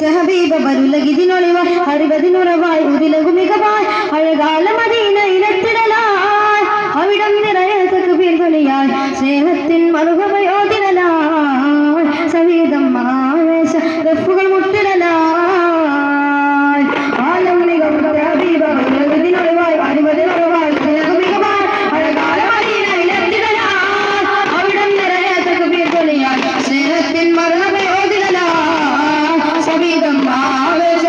മുത്തഹബീബ ബരുലഗിതിനൊളിവായി അറിവതിനുറവായി ഉതിലകുമികവായി അഴകാല മദീനയിലെത്തിടലായി അവിടം നിറയെ തക്ബീർ കളിയായി സ്നേഹത്തിൻ മറുകമയോതിടലായി സവീതം ആവേശ റഫുകൾ മുട്ടിടലായി ആലം മികവുറ്റ ഹബീബ ബരുലഗിതിനൊളിവായി അറിവതിനുറവായി ഉതിലകുമികവായി അഴകാല മദീനയിലെത്തിടലായി അവിടം നിറയെ തക്ബീർ കളിയായി സ്നേഹത്തിൻ മറുകമയോതിടലായി സവീതം ആവേശ